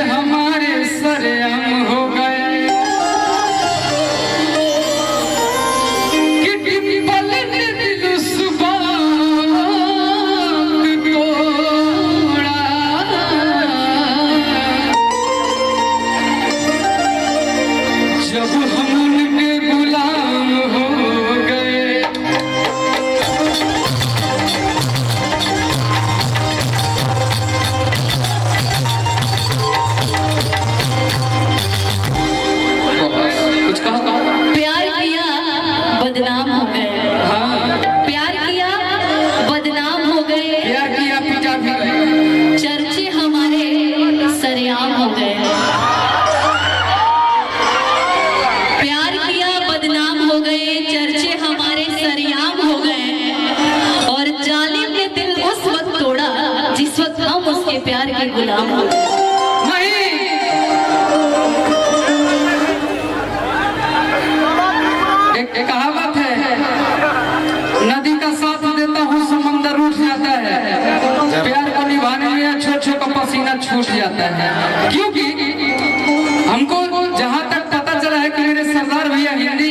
हमारे सरेआम हो गए कि डिंपल ने दिल उस बात तोड़ा। जब हम उनके गुलाम हो गए प्यार किया बदनाम हो गए। हाँ प्यार किया बदनाम हो गए। प्यार किया पिटा भी गए। चर्चे हमारे सरेआम हो गए। प्यार किया बदनाम हो गए, चर्चे हमारे सरेआम हो गए। और जालिम ने दिल उस वक्त तोड़ा जिस वक्त हम उसके प्यार के गुलाम हो गए। एक कहावत है, नदी का साथ देता हूँ समंदर उठ जाता है, प्यार को निभाने में छोटे का पसीना छूट जाता है। क्योंकि हमको जहाँ तक पता चला है कि मेरे सरदार भैया हिंदी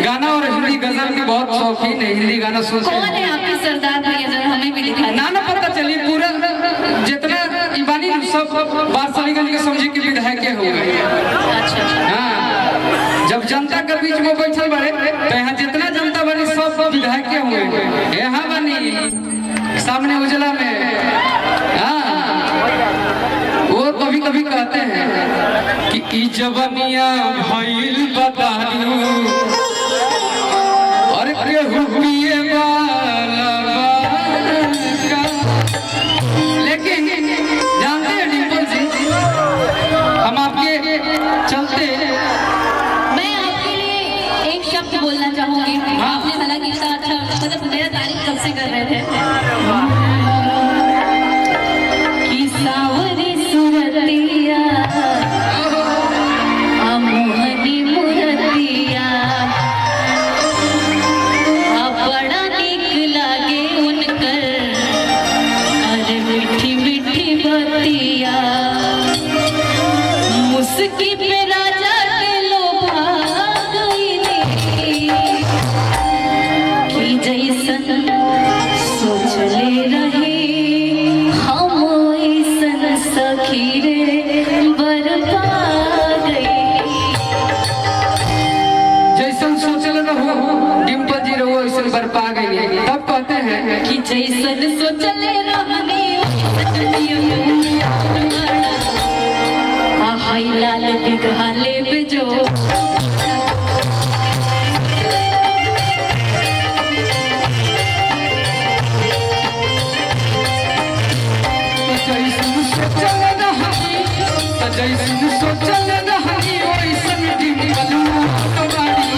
गाना और हिंदी गजल के बहुत शौकीन है। हिंदी गाना सुनते कौन है आपके सरदार भैया, जरा हमें भी दिखा। ना पता चलिए पूरा जितना ईवानी सब बादशाहीगंज के समझे कि विधायक हो गए। अच्छा हाँ, जब जनता के बीच में बैठल बड़े तो यहाँ जितना जनता बनी सब विधायक हुए। यहाँ बनी सामने उजला में। हाँ, वो कभी कभी कहते हैं कि ई जवानिया भइल बतालू और केहू पिए वाला का। लेकिन जानते हैं डिंपल जी, हम आपके चलते मैं आपके लिए एक शब्द बोलना चाहूंगी। आपने हालांकि इतना अच्छा मतलब मेरा तारीफ कब से कर रहे थे कि सावरी सुरतिया अमोहनी मुरतिया बड़ा नीक लागे उनकर अरे मीठी मीठी बतिया मुस्की पे राजा के लोभा गईली कि जैसन सोचले रहे हम ऐसन सखी रे बरपा गईली। जैसन सोचल रहो डिंपल जी रहो ऐसन बरपा गई। तब कहते हैं कि जैसन सोचले रहनी हाय लाल बिगहाले बेजो जैसन सोचल रहनी वैसन डिंपल कबाड़ी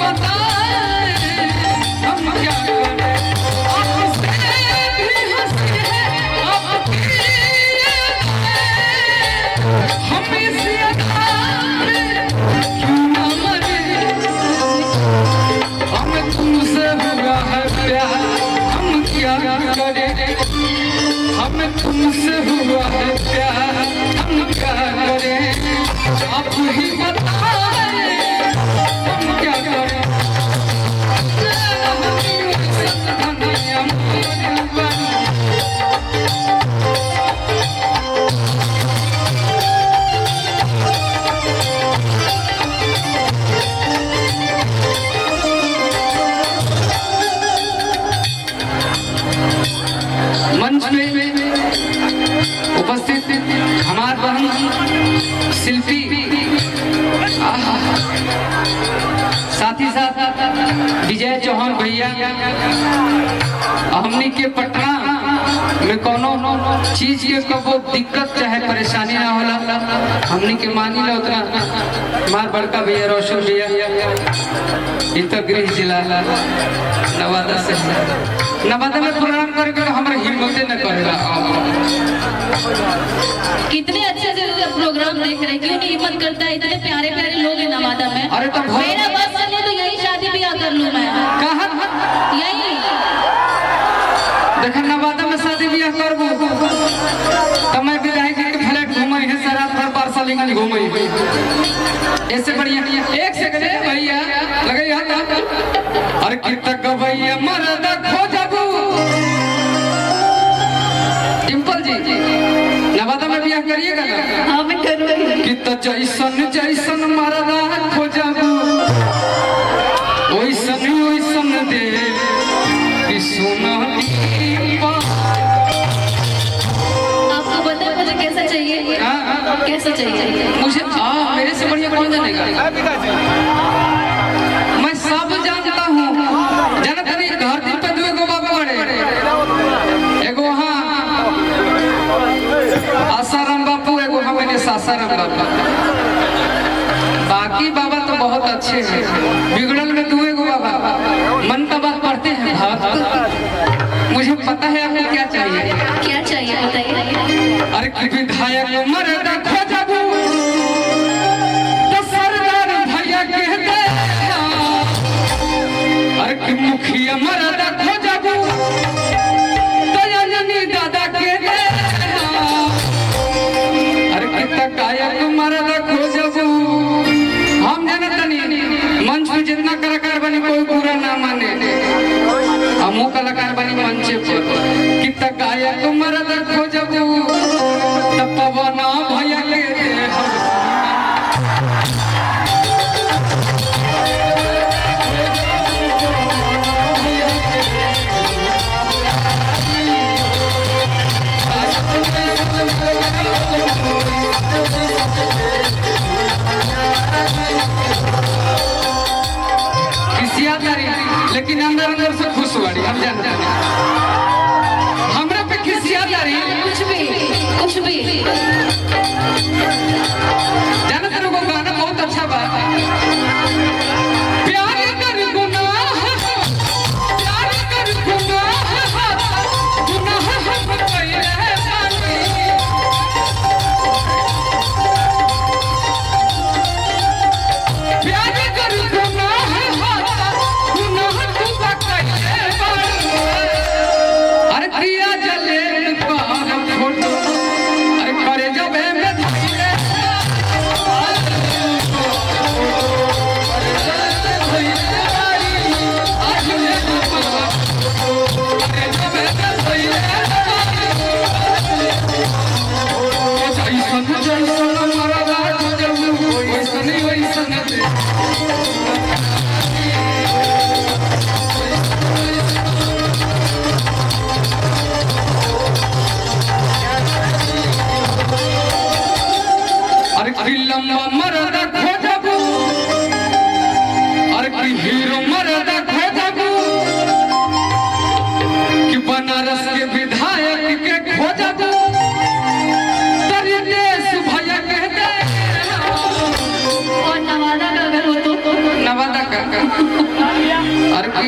बताएं हम क्या करें, आपसे भी हंसी है आपकी हम इस अदा में क्यों न मरे, हमें तुमसे हुआ है प्यार हम क्या करें, हमें तुमसे हुआ है प्यार हम क्या करें, आप ही बताएं हम क्या करें। मंच में उपस्थित हमार बहन शिल्पी, साथ ही साथ विजय चौहान भैया, हमनी के पटना में कोनो चीज के कबो दिक्कत चाहे परेशानी ना होला, हमनी के मानी ला उतना हमार बड़का भैया रोशन भैया गृह जिला नवादा से, नवादा में प्रोग्राम करके हमारे हिम्मत न करेगा। कितने अच्छे से प्रोग्राम देख रहे हैं, क्यों नहीं हिम्मत करता है, इतने प्यारे प्यारे लोग हैं नवादा में। अरे तो मेरा बस चले तो यही शादी ब्याह कर लूं मैं, कहाँ यही देखा नवादा में शादी ब्याह करबो तो मैं विधायक के फ्लैट घूमे है, शराब पर पार्सलिंग घूमे, ऐसे बढ़िया एक सेकंड भैया लगे हाथ, अरे कितना गवैया मरदा खोजबू, डिंपल जी नवादा में ब्याह करिएगा ना? हाँ मैं करूँगी। कितना जैसन जैसन मरदा खोजबू ओइसन ओइसन दे कि सोना। आपको पता है मुझे कैसा चाहिए? कैसा चाहिए मुझे मेरे से बढ़िया कौन जानेगा, मैं सब जानता हूँ, जानता नहीं धरती पे दो गो बाबा बड़े, एगो वहाँ आसाराम बापू, एगो हमारे सासाराम बाबा, बाकी बाबा तो बहुत अच्छे हैं, बिगड़ल में दो गो बाबा मन का बात पढ़ते हैं भाव। मुझे पता है आपको क्या चाहिए, क्या चाहिए बताइए। अरे कि विधायक मरदा खोजबू तो सरदार भैया कहते, अरे कि मुखिया मरदा खोजबू तो यानी दादा कहते, अरे कि तकायक मरदा खोजबू। हम जानत नहीं मंच में जितना कलाकार बनी कोई बुरा ना माने, हमो कलाकार बनी मंच पर, कि तकायक मरदा खोजबू तब पवना भैया के लेकिन अंदर अंदर से खुश हुआ हम जानते हैं, हमरा पे खिसिया दारी कुछ भी जानते लोगों गाना बहुत अच्छा बा, प्यार कर गुनाह, प्यार कर गुनाह, गुनाह हम कइले बानी, प्यार कर गुनाह, गुनाह तू कइले बानी। अरे दिया जले पार फोटो, अरे करे जबे में धइले,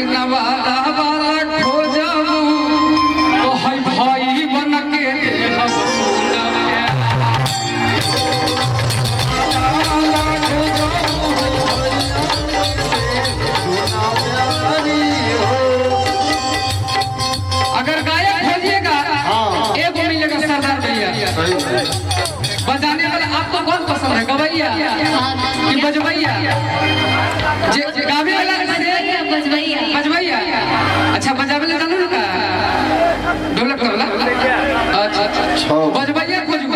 कि नवादा वाला खोजबू तो है भाई बन के देहब सुनबे। अगर गायक खोजिएगा एक मिलेगा सरदार भैया। बजाने वाला आपको कौन पसंद है, गवैया कि बजवैया? गावे वाला बजवैया। बजवैया। अच्छा बजावे वाला जानू का ढोलक वाला। अच्छा बजवैया खोजो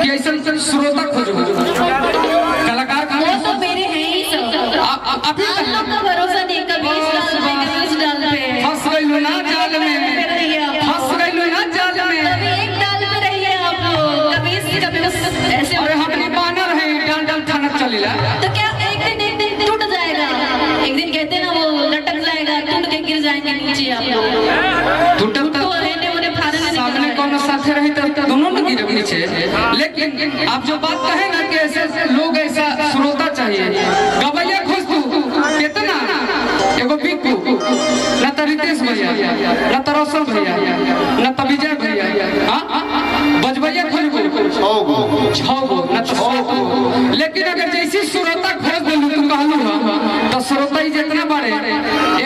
कि ऐसा श्रोता खोजो कलाकार का। वो तो मेरे हैं ही सब। अभी आप लोग का भरोसा नहीं, कभी इस डाल पे कभी उस डाल पे। फंस गई ना जाल में, फंस गई ना जाल में। कभी एक डाल पे रहिए आप लोग, कभी इस कभी उस ऐसे। अरे हमने बानर है डाल डाल थाना चलेला तो क्या एक दिन टूट जाएगा? एक दिन कहते हैं ना वो लटक जाएगा, टूट के गिर जाएंगे नीचे आप लोग। टूटल तो रहने उन्हें फाड़ने नहीं सामने कौन साथे रही तो दोनों में गिरे नीचे। लेकिन आप जो बात कहे ना कि ऐसे लोग ऐसा श्रोता चाहिए। गवैया खोज तू कितना एगो बिक्कू न तो रितेश भैया न तो रोशन भैया न तो विजय भैया। बजवैया खोज छो न तो सात। लेकिन अगर जैसी श्रोता खोज बोलू तू कहलू तो श्रोता ही जितना बड़े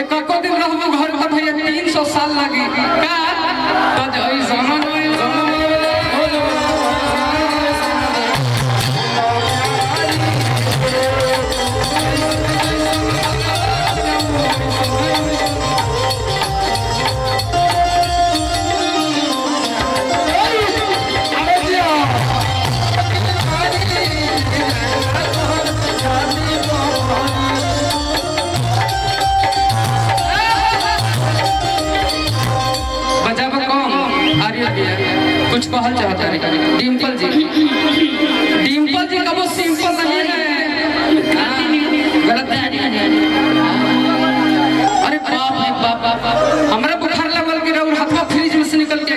एक दिन रहू घर पर भैया 300 साल लगी का तो जई समन कुछ कहल चाहता है। डिम्पल जी, डिम्पल जी कबो सिंपल नहीं है, गलत है। अरे बाप रे बाप, हमरा बुखार लगल के रउर हाथवा फ्रिज में से निकल के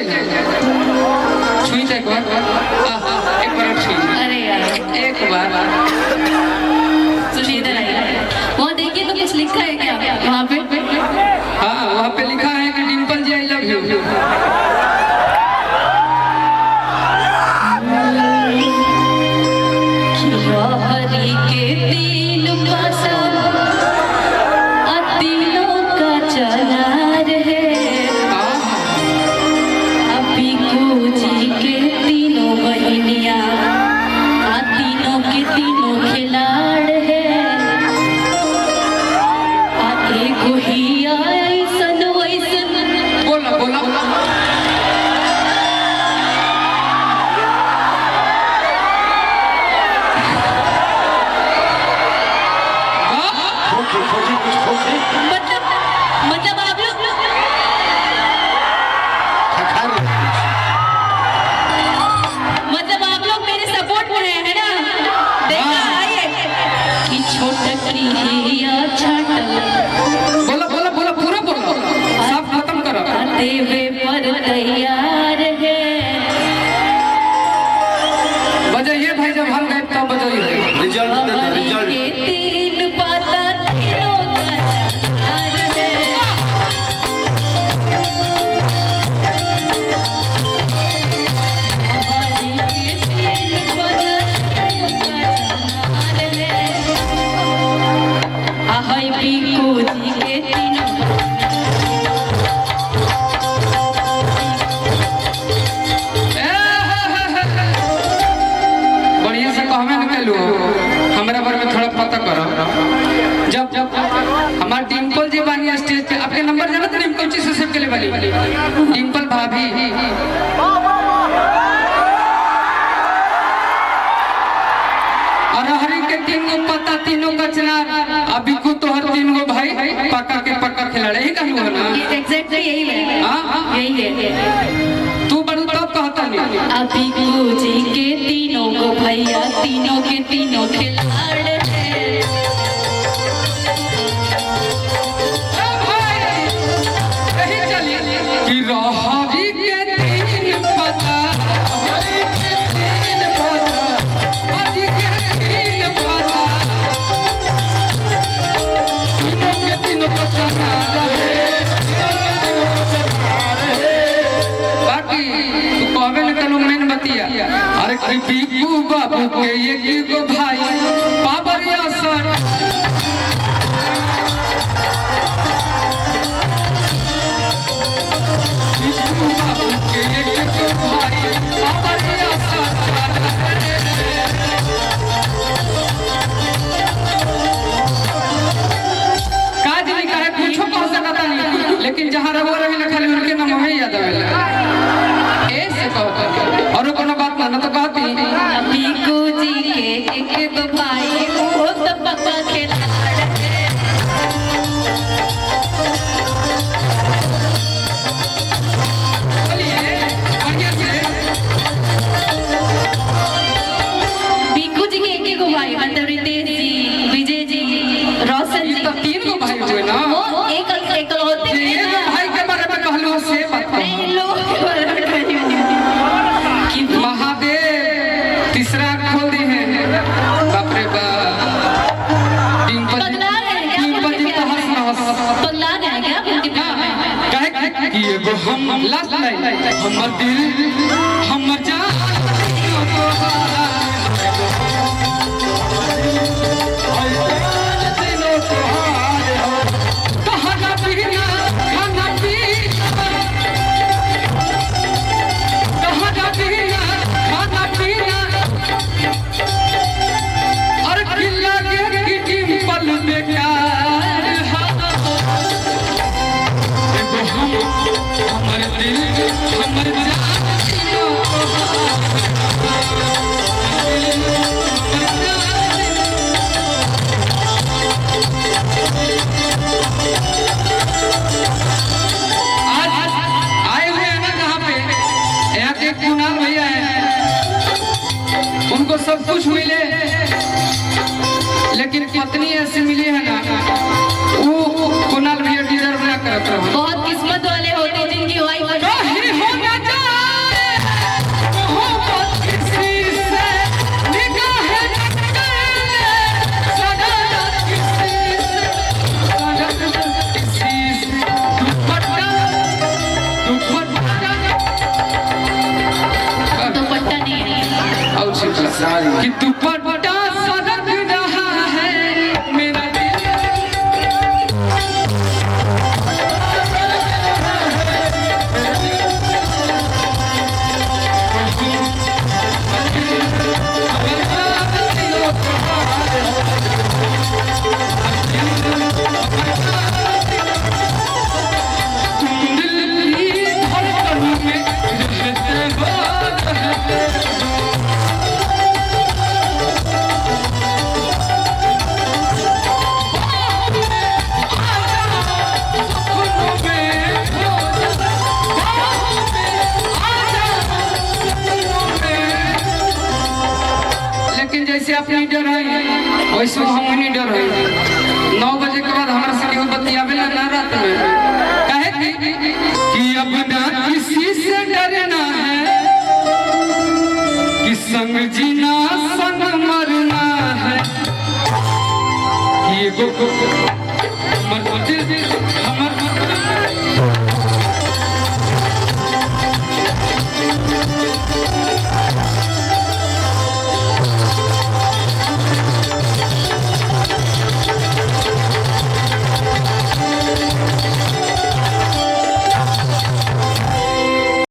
छुई जाए एक बार छुई। अरे यार एक बार सुनिए इधर आइए। वहाँ देखिए तो कुछ लिखा है क्या वहाँ पे? हाँ वहाँ पे लिखा है कि डिम्पल जी आई लव यू। हरी के तीन पासा तीनों का चला रहे, अभी जी के तीनों बहनिया तीनों के तीनों खिलाड़ है। एगो ही ऐसन वैसन बोला बोला मतलब आप लोग मेरे सपोर्ट में है ना? देखा आइए कि छोटकरी या छाटल बोला बोला बोला पूरा बोला सब खत्म करो। देवे पर तैयार है। बजाइए भाई जब हम गए तब बजाइए। रिजल्ट के तीन पाता तीनों का चलार है। आहई पीकू जी के तीनों बढ़िया से कहवे न कैलू हमरा बारे में थोड़ा पता करो। जब जब हमार डिम्पल जी बानी स्टेज पे, आपके नंबर जाना था डिम्पल जी से सेव के लिए वाली डिम्पल भाभी। और हरी के तीन गो पता तीनों का चनार अभी को तो हर तीन गो भाई पक्का के पक्का खिलाड़ी ही कहलू है ना? एग्जैक्टली यही है। हाँ यही है। तू बड़ू तब कहता नहीं। अभी जी के तीनों को भैया तीनों के तीनों खिलाड़ है। कि रहावी के तीन पता अभी के तीन पता तीनों के तीनों पता लेकिन जहाँ रहो रहे खाली उनके नाम हमें याद आवेला ऐसे कहता और कोनो बात ना तो कहती बीकू जी के एक गो भाई वो तो पक्का खिलाड़ी भाई मतलब रितेश जी, विजय जी, रोशन जी, तो 3 गो भाई हुए ना। वो एक होते हैं ना। भाई के बारे में कहलू से बात नहीं लोग के बारे में कि महादेव तीसरा खोल दी है बाप रे बाप पगला गए क्या पगला गए क्या उनके प्यार में कहे कि एगो हम लास्ट लाइन हमर दिल हमर जान सब कुछ मिले लेकिन पत्नी ऐसी मिली है ना वो कुणाल भैया डिजर्व ना करते हो। बहुत किस्मत वाले होते हैं जिनकी वाइफ कि दुपट्टा सदक रहा है मेरा जैसे अपनी डर है वैसे हम नहीं डर है 9 बजे के बाद हमारे से केहू बतियावेला ना रात में कहे कि अब ना किसी से डरना है कि संग जीना संग मरना है कि एगो मर